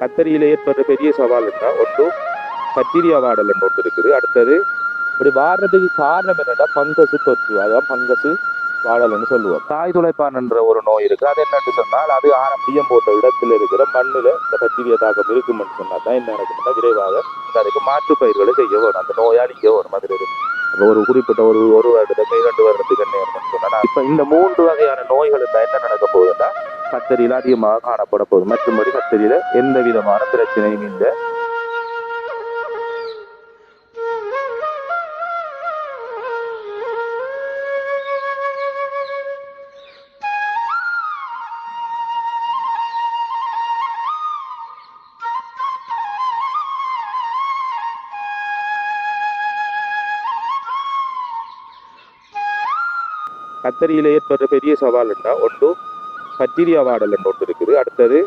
கத்தரியில் ஏற்படுற பெரிய சவால் என்றால் ஒன்று பக்டீரியா வாடல் என்று ஒன்று இருக்குது. அடுத்தது இப்படி வாடுறதுக்கு காரணம் என்னன்னா பங்கசு தொற்று, அதான் பங்கசு வாடல்னு சொல்லுவோம். தாய் துளைப்பான் என்ற ஒரு நோய் இருக்கு. அது என்னன்னு சொன்னால் அது ஆரம்பியம் போட்ட இடத்துல இருக்கிற மண்ணில் இந்த பக்டீரியா தாக்கம் இருக்குமென்னு சொன்னா தான் என்ன நடக்குதுன்னா விரைவாக அதுக்கு மாற்று பயிர்களை செய்ய வரும், அந்த நோயாளிக்க வரும். அது ஒரு குறிப்பிட்ட ஒரு வருடத்துக்கு 2 வருடத்துக்கு என்ன சொன்னா இப்ப இந்த 3 வகையான நோய்கள் என்ன நடக்க போகுதுன்னா கத்தரியில அதிகமாக காணப்பட போகுது. மற்றபடி கத்தரியில எந்த விதமான பிரச்சனையும் இல்லை. கத்தரியில் ஏற்படுற பெரிய சவால் என்றால் ஒன்று பக்டீரியா வாடல் என்று ஒன்று இருக்குது. அடுத்தது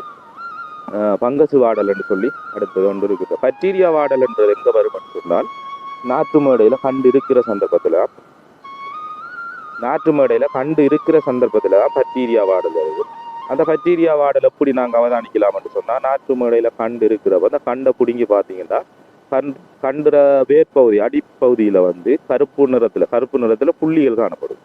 பங்கசு வாடல் என்று சொல்லி அடுத்தது ஒன்று இருக்குது. பக்டீரியா வாடல் என்றது எங்கே வரும் சொன்னால் நாற்று மேடையில் கண்டு இருக்கிற சந்தர்ப்பத்தில் பக்டீரியா வாடல் வருது. அந்த பக்டீரியா வாடல் எப்படி நாங்கள் அவதானிக்கலாம்னு சொன்னால் நாற்று மேடையில் கண்டு இருக்கிறப்ப அந்த கண்டை பிடுங்கி பார்த்தீங்கன்னா கண்டுற வேர்பகுதி அடிப்பகுதியில் வந்து கருப்பு நிறத்தில் புள்ளிகள் காணப்படும்.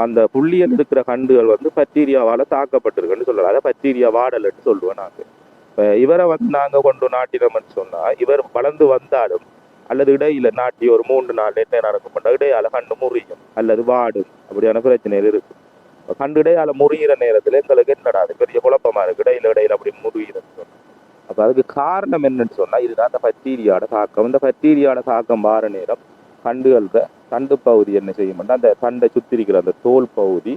அந்த புள்ளியல் இருக்கிற கண்டுகள் வந்து பக்டீரியாவால் தாக்கப்பட்டிருக்குன்னு சொல்லலாம். அதை பக்டீரியா வாடல்ன்னு சொல்லுவோம் நாங்கள். இப்போ இவரை வந்து நாங்கள் கொண்டு நாட்டினோம்னு சொன்னால் இவர் வளர்ந்து வந்தாலும் அல்லது இடையில நாட்டி ஒரு 3 நாள் என்ன நடக்கும் இடையால கண்டு முறியும் அல்லது வாடும், அப்படியான பிரச்சனைகள் இருக்கு. கண்டு இடையால முறிகிற நேரத்தில் எங்களுக்கு என்னடா அது பெரிய குழப்பமா இருக்கு, இடையில அப்படி முறிகிறன்னு சொன்னோம். அப்போ அதுக்கு காரணம் என்னன்னு சொன்னால் இதுதான் அந்த பக்டீரியாவோட தாக்கம். இந்த பக்டீரியாவோட தாக்கம் வார நேரம் கண்டுகள தண்டு பகுதி என்ன செய்யும், அந்த தண்டை சுத்தி இருக்கிற அந்த தோல் பகுதி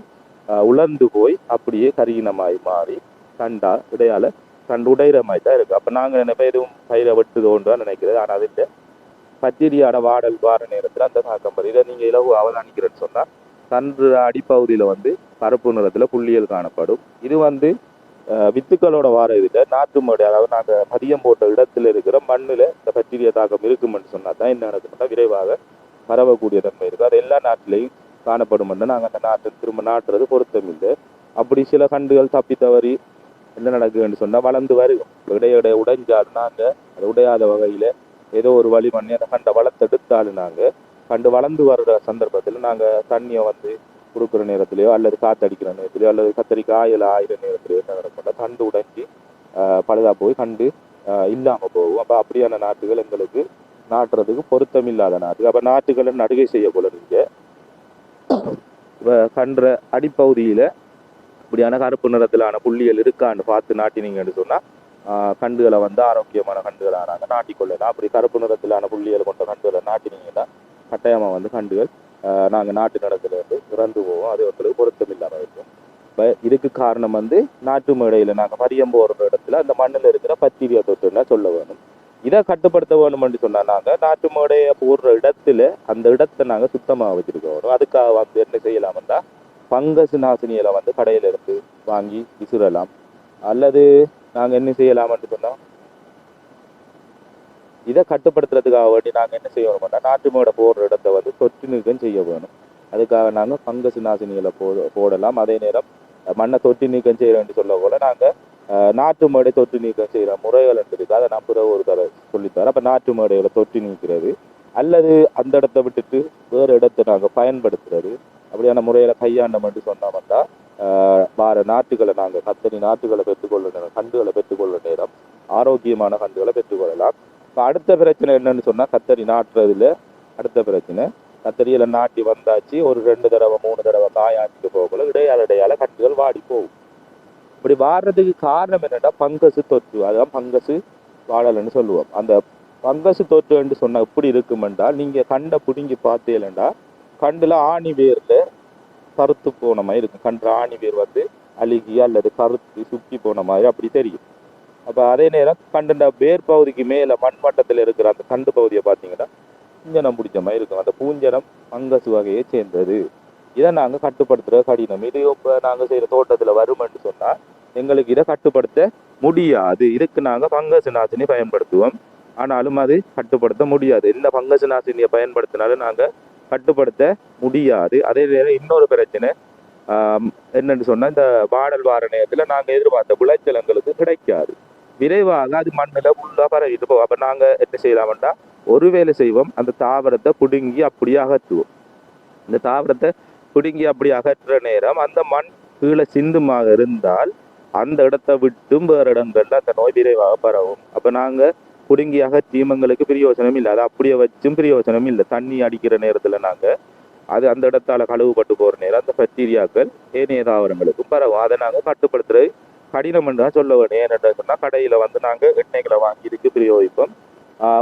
உலர்ந்து போய் அப்படியே கரீனமாய் மாறி தண்டா இடையால தண்டு உடைகிற மாதிரி தான் இருக்கு. அப்போ நாங்கள் என்ன எதுவும் பயிரை வெட்டுதோன்றான்னு நினைக்கிறது. ஆனால் அதில் பக்டீரியாவோட வாடல் வார நேரத்தில் அந்த தாக்கம் பகுதி இதை நீங்கள் இலவு அவதானிக்கிறேன்னு சொன்னால் தண்டு அடிப்பகுதியில் வந்து கருப்பு நிறத்தில் புள்ளியல் காணப்படும். இது வந்து வித்துக்களோட வார இதில் நாற்று மாடு, அதாவது நாங்கள் மதியம் போட்ட இடத்துல இருக்கிற மண்ணில் இந்த பக்டீரியா தாக்கம் இருக்குமென்னு சொன்னால் தான் என்ன நடக்குதுன்னா விரைவாக பரவக்கூடிய தன்மை இருக்குது. அது எல்லா நாட்டிலையும் காணப்படும். நாங்கள் அந்த நாட்டை திரும்ப நாட்டுறது பொருத்தம் இல்லை. அப்படி சில கண்டுகள் தப்பி தவறி என்ன நடக்குதுன்னு சொன்னால் வளர்ந்து வரும். இடைய உடைஞ்சாலும் நாங்கள் அதை உடையாத வகையில் ஏதோ ஒரு வழி பண்ணி அந்த கண்டை வளர்த்தெடுத்தாலும் நாங்கள் கண்டு வளர்ந்து வர்ற சந்தர்ப்பத்தில் நாங்கள் தண்ணியை வந்து கொடுக்குற நேரத்திலையோ அல்லது காத்தடிக்கிற நேரத்திலையோ அல்லது கத்தரிக்காயில் ஆயிர நேரத்திலையோ என்ன நடக்கும் கண்டு உடைஞ்சி பழுதா போய் கண்டு இல்லாமல் போகும். அப்போ அப்படியான நாட்டுகள் எங்களுக்கு நாட்டுறதுக்கு பொருத்தம் இல்லாத நாட்டுக்கு. அப்போ நாட்டுகளை நடுகை செய்ய போல இருக்கு. கன்ற அடிப்பகுதியில் இப்படியான கருப்பு நிறத்திலான புள்ளிகள் இருக்கான்னு பார்த்து நாட்டினீங்கன்னு சொன்னால் கண்டுகளை வந்து ஆரோக்கியமான கண்டுகளானாங்க நாட்டிக்கொள்ளலாம். அப்படி கருப்பு நிறத்திலான புள்ளிகள் கொண்ட கண்டுகளை நாட்டினீங்கன்னா கட்டாயமாக வந்து கண்டுகள் நாங்கள் நாட்டு நிலத்துல வந்து இறந்து போவோம். அது ஒருத்தருக்கு பொருத்தம் இல்லாமல் இருக்கும். இப்போ இதுக்கு காரணம் வந்து நாட்டு மேடையில் நாங்கள் மரியம் போகிற இடத்துல அந்த மண்ணில் இருக்கிற பக்டீரியா தொற்றுன்னா சொல்ல வேணும். இதை கட்டுப்படுத்த வேணும்னு சொன்னால் நாங்கள் நாட்டு மேடையை போடுற இடத்துல அந்த இடத்தை நாங்கள் சுத்தமாக வச்சுருக்கோம். அதுக்காக வந்து என்ன செய்யலாம்னா பங்கசு நாசினிகளை வந்து கடையில் இருந்து வாங்கி விசிறலாம். அல்லது நாங்கள் என்ன செய்யலாம்னு சொன்னால் இதை கட்டுப்படுத்துறதுக்காக வேண்டி நாங்கள் என்ன செய்யணும்னா நாட்டு மேடை போடுற இடத்த வந்து தொற்று நீக்கம் செய்ய வேணும். அதுக்காக நாங்கள் பங்கசு நாசினிகளை போடலாம். அதே நேரம் மண்ணை தொற்று நீக்கம் செய்யறேன்னு சொல்ல போல நாங்கள் நாட்டு மேடை தொற்று நீக்கம் செய்கிற முறைகள் இருக்குது. அதை நான் பிறகு ஒரு தர சொல்லித்தரேன். அப்போ நாட்டு மேடைகளை தொற்று நீக்கிறது அல்லது அந்த இடத்த விட்டுட்டு வேறு இடத்தை நாங்கள் பயன்படுத்துறது அப்படியான முறையில் கையாண்டோம்னு சொன்னோம்னா வார நாட்டுகளை நாங்கள் கத்தரி நாட்டுகளை பெற்றுக்கொள்ள நேரம் கண்டுகளை பெற்றுக்கொள்ள நேரம் ஆரோக்கியமான கண்டுகளை பெற்றுக்கொள்ளலாம். இப்போ அடுத்த பிரச்சனை என்னன்னு சொன்னால் கத்தரி நாட்டுறதுல அடுத்த பிரச்சனை கத்தரியில நாட்டி வந்தாச்சு ஒரு 2 தடவை 3 தடவை காயாச்சிட்டு போகல இடையால கட்டுகள் வாடி போகும். இப்படி வாடுறதுக்கு காரணம் என்னன்னா பங்கசு தொற்று, அதுதான் பங்கசு வாடல்னு சொல்லுவோம். அந்த பங்கசு தொற்றுன்னு சொன்னால் எப்படி இருக்குமென்றால் நீங்கள் கண்டை பிடுங்கி பார்த்தீங்களா கண்டுல ஆணி வேர்ல கருத்து போன மாதிரி இருக்கும். கண்டு ஆணி வேர் வந்து அழுகி அல்லது கருத்து சுற்றி போன மாதிரி அப்படி தெரியும். அப்போ அதே நேரம் கண்டுன்ற வேர் பகுதிக்கு மேலே மண்மட்டத்தில் இருக்கிற அந்த கண்டு பகுதியை பார்த்தீங்கன்னா பூஞ்சனம் பிடிச்ச மாதிரி இருக்கும். அந்த பூஞ்சனம் பங்கசு வகையை சேர்ந்தது. இதை நாங்கள் கட்டுப்படுத்துகிற கடினம். இது இப்போ நாங்கள் செய்கிற தோட்டத்தில் வருமென்று சொன்னால் எங்களுக்கு இதை கட்டுப்படுத்த முடியாது. இதுக்கு நாங்கள் பங்கசு நாசினி பயன்படுத்துவோம். ஆனாலும் அது கட்டுப்படுத்த முடியாது. எந்த பங்கசு நாசினியை பயன்படுத்தினாலும் நாங்கள் கட்டுப்படுத்த முடியாது. அதே நேரம் இன்னொரு பிரச்சனை என்னன்னு சொன்னால் இந்த வாடல் வார நேரத்தில் நாங்கள் எதிர்பார்த்த விளைச்சல் எங்களுக்கு கிடைக்காது. விரைவாக அது மண்ணில் ஃபுல்லாக பரவிட்டு போகும். அப்போ நாங்கள் என்ன செய்யலாம்டா, ஒரு வேலை செய்வோம், அந்த தாவரத்தை பிடுங்கி அப்படியே அகற்றுவோம். இந்த தாவரத்தை பிடுங்கி அப்படி அகற்றுற நேரம் அந்த மண் கீழே சிந்துமாக இருந்தால் அந்த இடத்தை விட்டும் வேறு இடங்கள்ல அந்த நோய் விரைவாக பரவும். அப்போ நாங்கள் பிடுங்கி அகற்றியும் எங்களுக்கு பிரயோசனம் இல்லை, அதை அப்படியே வச்சும் பிரயோசனம் இல்லை. தண்ணி அடிக்கிற நேரத்தில் நாங்கள் அது அந்த இடத்தால கழுவுப்பட்டு போகிற நேரம் அந்த பாக்டீரியாக்கள் ஏனைய தாவரங்களுக்கும் பரவும். அதை நாங்கள் கட்டுப்படுத்துறது கடினம் என்று தான் சொல்ல வேணும். ஏன்னு சொன்னால் கடையில் வந்து நாங்கள் எண்ணெய்களை வாங்கி இதுக்கு பிரயோகிப்போம்.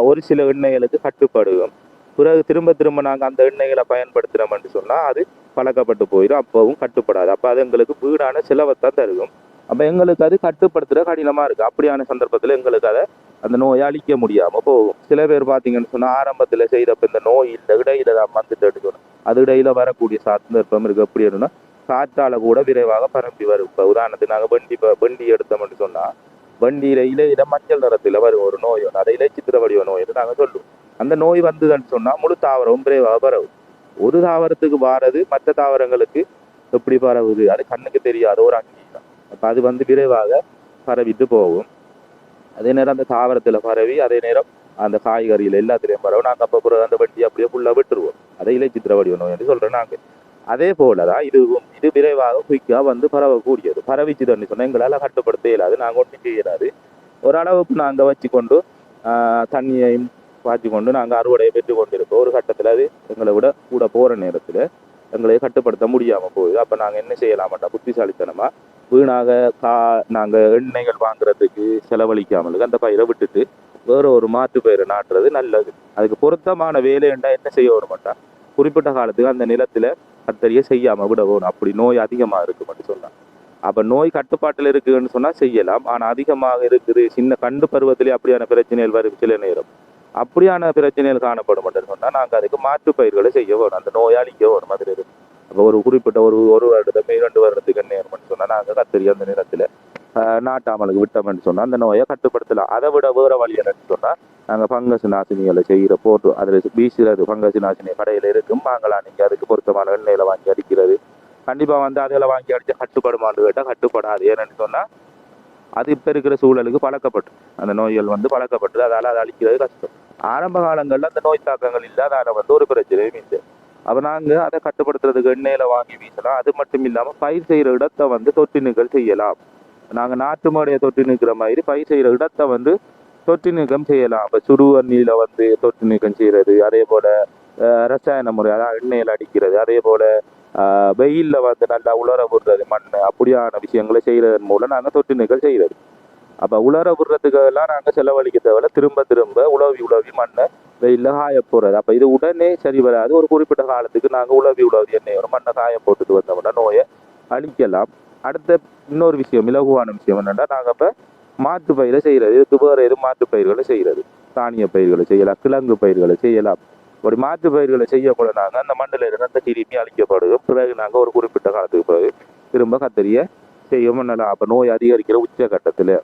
ஒரு சில எண்ணெய்களுக்கு கட்டுப்படுவோம். பிறகு திரும்ப திரும்ப நாங்கள் அந்த எண்ணெய்களை பயன்படுத்துகிறோம்னு சொன்னால் அது பழக்கப்பட்டு போயிடும், அப்பவும் கட்டுப்படாது. அப்போ அது எங்களுக்கு வீடான செலவைத்தான் தருகும். அப்போ எங்களுக்கு அது கட்டுப்படுத்துகிற கடினமாக இருக்குது. அப்படியான சந்தர்ப்பத்தில் எங்களுக்கு அதை அந்த நோயை அழிக்க முடியாமல் போகும். சில பேர் பார்த்தீங்கன்னு சொன்னால் ஆரம்பத்தில் செய்தப்போ இந்த நோய் இல்லை, இடையில தான் வந்துட்டு எடுக்கணும். அது இடையில வரக்கூடிய சந்தர்ப்பம் இருக்குது. எப்படி இருக்குன்னா காற்றால கூட விரைவாக பரம்பி வரும். இப்போ உதாரணத்துக்கு நாங்கள் வண்டி எடுத்தோம்னு சொன்னால் வண்டியில இலையில மஞ்சள் நிறத்தில் வரும் ஒரு நோய் ஒன்று, அதை இலைச்சித்திர வடிவ நோய் என்று நாங்கள் சொல்லுவோம். அந்த நோய் வந்ததுன்னு சொன்னால் முழு தாவரம் விரைவாக பரவும். ஒரு தாவரத்துக்கு வாரது மற்ற தாவரங்களுக்கு எப்படி பரவுது அது கண்ணுக்கு தெரியாத ஒரு அங்கீகாரம். அப்போ அது வந்து விரைவாக பரவிட்டு போகும். அதே நேரம் அந்த தாவரத்தில் பரவி அதே நேரம் அந்த காய்கறியில் எல்லாத்துலேயும் பரவும். நாங்கள் அப்போ அந்த வண்டி அப்படியே ஃபுல்லாக விட்டுருவோம். அதை இலைச்சித்திர வடிவ நோய் என்று சொல்கிறோம் நாங்கள். அதே போலதான் இது விரைவாக குயிக்காக வந்து பரவக்கூடியது. பரவிச்சுதுன்னு சொன்னால் எங்களால் கட்டுப்படுத்த இயலாது, நாங்கள் ஒன்றும் செய்யலாது. ஓரளவுக்கு நாங்கள் வச்சு கொண்டு தண்ணியையும் பாய்ச்சி கொண்டு நாங்கள் அறுவடையை பெற்று கொண்டிருப்போம். ஒரு கட்டத்தில் அது எங்களை விட கூட போகிற நேரத்தில் எங்களை கட்டுப்படுத்த முடியாமல் போகுது. அப்போ நாங்கள் என்ன செய்யலாமாட்டா, புத்திசாலித்தனமாக வீணாக நாங்கள் எண்ணெய்கள் வாங்குறதுக்கு செலவழிக்காமலுக்கு அந்த பயிரை விட்டுட்டு வேற ஒரு மாற்று பயிரை நாட்டுறது நல்லது. அதுக்கு பொருத்தமான வேலைண்டா என்ன செய்ய வரமாட்டா, குறிப்பிட்ட காலத்துக்கு அந்த நிலத்தில் கத்தரியை செய்யாமல் விட வேணும். அப்படி நோய் அதிகமாக இருக்குன்னு சொன்னால், அப்போ நோய் கட்டுப்பாட்டில் இருக்குதுன்னு சொன்னால் செய்யலாம். ஆனால் அதிகமாக இருக்குது, சின்ன கண்டு பருவத்திலே அப்படியான பிரச்சனைகள் வரும் சில நேரம். அப்படியான பிரச்சனைகள் காணப்படும் என்று சொன்னால் நாங்கள் அதுக்கு மாற்று பயிர்களை செய்ய வேணும், அந்த நோயாளிக்க வேணும். மாதிரி இருக்கு. அப்போ ஒரு குறிப்பிட்ட ஒரு வருடத்துக்கு 2 வருடத்துக்கு நேரம்னு சொன்னால் நாங்கள் கத்தரி அந்த நிலத்தில் நாட்டாமலுக்கு விட்டோம்னு சொன்னால் அந்த நோயை கட்டுப்படுத்தலாம். அதை விட வேற வழி என்னன்னு சொன்னால் நாங்கள் பங்கஸ் நாசினிகளை செய்கிற போட்டு அதில் வீசுறது. பங்கஸ் நாசினி கடையில் இருக்கும், வாங்கலாம். நீங்கள் அதுக்கு பொருத்தமான எண்ணெயில் வாங்கி அடிக்கிறது. கண்டிப்பாக வந்து அதில் வாங்கி அடித்து கட்டுப்படுமான்னு கேட்டால் கட்டுப்படாது. ஏன்னு சொன்னால் அது இப்போ இருக்கிற சூழலுக்கு பழக்கப்பட்டு அந்த நோய்கள் வந்து பழக்கப்பட்டு அதால் அதை அழிக்கிறது கஷ்டம். ஆரம்ப காலங்களில் அந்த நோய் தாக்கங்கள் இல்லாத வந்து ஒரு பிரச்சனையும் இல்லை. அப்போ நாங்கள் அதை கட்டுப்படுத்துறதுக்கு எண்ணெயில் வாங்கி வீசலாம். அது மட்டும் இல்லாமல் பயிர் செய்கிற இடத்தை வந்து தொற்று நீக்கல் செய்யலாம். நாங்கள் நாட்டு மாடையை தொற்று நீக்கிற மாதிரி பயிர் செய்கிற இடத்தை வந்து தொற்று நீக்கம் செய்யலாம். இப்போ சுடுவண்ணியில் வந்து தொற்று நீக்கம் செய்கிறது, அதே போல் ரசாயன முறை அதான் எண்ணெயில் அடிக்கிறது, அதே போல் வெயிலில் வந்து நல்லா உலர விடுறது மண், அப்படியான விஷயங்களை செய்கிறதன் மூலம் நாங்கள் தொற்று நீக்கம் செய்கிறது. அப்போ உலர விடுறதுக்கெல்லாம் நாங்கள் செலவழிக்க தேவையில்ல, திரும்ப திரும்ப உழவி மண்ணை வெயிலில் காய போடுறது. அப்போ இது உடனே சரி வராது. ஒரு குறிப்பிட்ட காலத்துக்கு நாங்கள் உழவி எண்ணெய் ஒரு மண்ணை காய போட்டுட்டு வந்தோம்னா நோயை அழிக்கலாம். அடுத்த இன்னொரு விஷயம், இலகுவான விஷயம் என்னென்னா நாங்கள் இப்போ மாற்று பயிரை செய்கிறது. இதுக்கு வேறு எதுவும் மாற்று பயிர்களை செய்கிறது, தானிய பயிர்களை செய்யலாம், கிழங்கு பயிர்களை செய்யலாம். அப்படி மாற்று பயிர்களை செய்யக்கூட நாங்கள் அந்த மண்ணில் இருந்து அந்த கிருமி அழிக்கப்படுவோம். பிறகு நாங்கள் ஒரு குறிப்பிட்ட காலத்துக்கு பிறகு திரும்ப கத்தரியை செய்ய பண்ணலாம். அப்போ நோய் அதிகரிக்கிற உச்ச கட்டத்தில்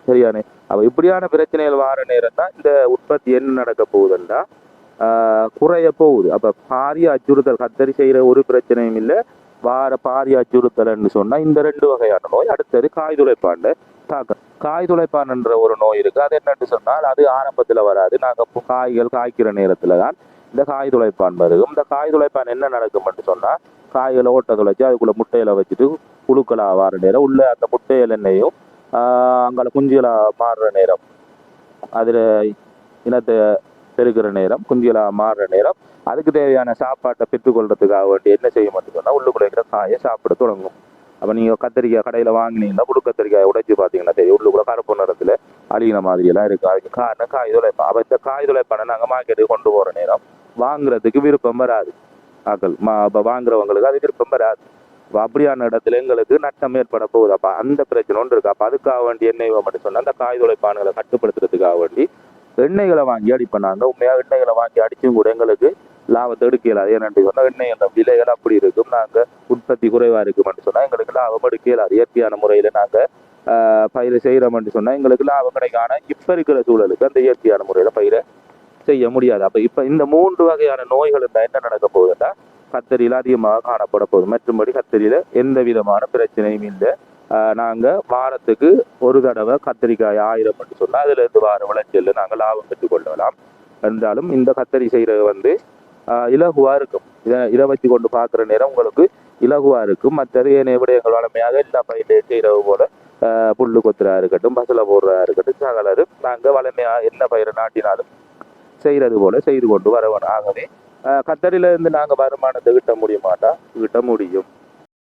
சரியானே. அப்போ இப்படியான பிரச்சனைகள் வார நேரம் தான் இந்த உற்பத்தி என்ன நடக்க போகுதுன்னா குறைய போகுது. அப்போ பாரிய அச்சுறுத்தல், கத்தரி செய்கிற ஒரு பிரச்சனையும் இல்லை, வார பாரிய அச்சுறுத்தல்னு சொன்னால் இந்த 2 வகையான நோய். அடுத்தது காய் துளைப்பாண்ட தாக்கம். காய் துளைப்பான்ன்ற ஒரு நோய் இருக்குது. அது என்னன்னு சொன்னால் அது ஆரம்பத்தில் வராது. நாங்கள் காய்கள் காய்க்கிற நேரத்தில் தான் இந்த காய் துளைப்பான் வருகும். இந்த காய் துளைப்பான் என்ன நடக்கும்னு சொன்னால் காய்களை ஓட்ட துளைச்சி அதுக்குள்ளே முட்டையில வச்சுட்டு புழுக்களாக வார நேரம் உள்ள அந்த முட்டையில் எண்ணெயும் அங்கே குஞ்சுகளாக மாறுற நேரம், அதில் இனத்தை பெருக்கிற நேரம், குஞ்சுகளாக மாறுற நேரம், அதுக்கு தேவையான சாப்பாட்டை பெற்றுக்கொள்றதுக்காக வேண்டி என்ன செய்ய மாட்டேன்னு சொன்னால் உள்ளுக்குள்ள இருக்கிற காயை சாப்பிட தொடங்கும். அப்போ நீங்கள் கத்திரிக்காய் கடையில் வாங்கினீங்கன்னா புழு கத்திரிக்காயை உடைச்சி பார்த்தீங்கன்னா தெரியும், உள்ளுக்குள்ள கருப்பு நிறத்தில் அழிகிற மாதிரியெல்லாம் இருக்குது. அதுக்கு காரணம் காய் துளைப்பான். அப்போ இந்த காய் துளைப்பானை நாங்கள் மார்க்கெட்டுக்கு கொண்டு போகிற நேரம் வாங்குறதுக்கு விருப்பம் வராது. ஆக்கள் அப்போ வாங்குறவங்களுக்கு அது விருப்பம் வராது. அப்போ அப்படியான இடத்துல எங்களுக்கு நட்டம் ஏற்பட போகுது. அப்போ அந்த பிரச்சனை ஒன்று இருக்குது. அப்போ அதுக்காக வேண்டி எண்ணெய் மட்டும் சொன்னால் அந்த காய் துளைப்பான்களை கட்டுப்படுத்துறதுக்காக வேண்டி எண்ணெய்களை வாங்கி அடிப்போம். நாங்கள் உண்மையாக எண்ணெய்களை வாங்கி அடிச்சும் கூட எங்களுக்கு லாபத்தை எடுக்கலாது. ஏன்னு சொன்னால் எண்ணெய் அந்த விலைகள் அப்படி இருக்கும், நாங்கள் உற்பத்தி குறைவாக இருக்குமென்று சொன்னால் எங்களுக்கு லாபம் எடுக்கலாது. இயற்கையான முறையில் நாங்கள் பயிரை செய்கிறோம்னு சொன்னால் எங்களுக்கு லாபம் கிடைக்கும். ஆனால் இப்போ இருக்கிற சூழலுக்கு அந்த இயற்கையான முறையில் பயிரை செய்ய முடியாது. அப்போ இப்போ இந்த 3 வகையான நோய்கள் இருந்தால் என்ன நடக்க போகுதுன்னா கத்தரியில் அதிகமாக காணப்பட போகுது. மற்றும்படி கத்தரியில் எந்த விதமான பிரச்சனையும் இல்லை. நாங்கள் வாரத்துக்கு ஒரு தடவை கத்திரிக்காய் 1000 சொன்னால் அதுலேருந்து வார விளைச்சல் நாங்கள் லாபம் பெற்றுக்கொள்ளலாம். இருந்தாலும் இந்த கத்தரி செய்கிறது வந்து இலகுவாக இருக்கும். இதை வச்சு கொண்டு பார்க்குற நேரம் உங்களுக்கு இலகுவாக இருக்கும். மற்றது ஏனைய விடயங்கள் வளமையாக எல்லா பயிரையும் செய்கிறது போல புல்லு கொத்துறா இருக்கட்டும், பசலை போடுறதா இருக்கட்டும், சகலரும் நாங்கள் வளமையாக என்ன பயிரை நாட்டினாலும் செய்கிறது போல செய்து கொண்டு வரவேணும். ஆகவே கத்தரியிலேருந்து நாங்கள் வருமானத்தை ஈட்ட முடியுமாட்டா? ஈட்ட முடியும்.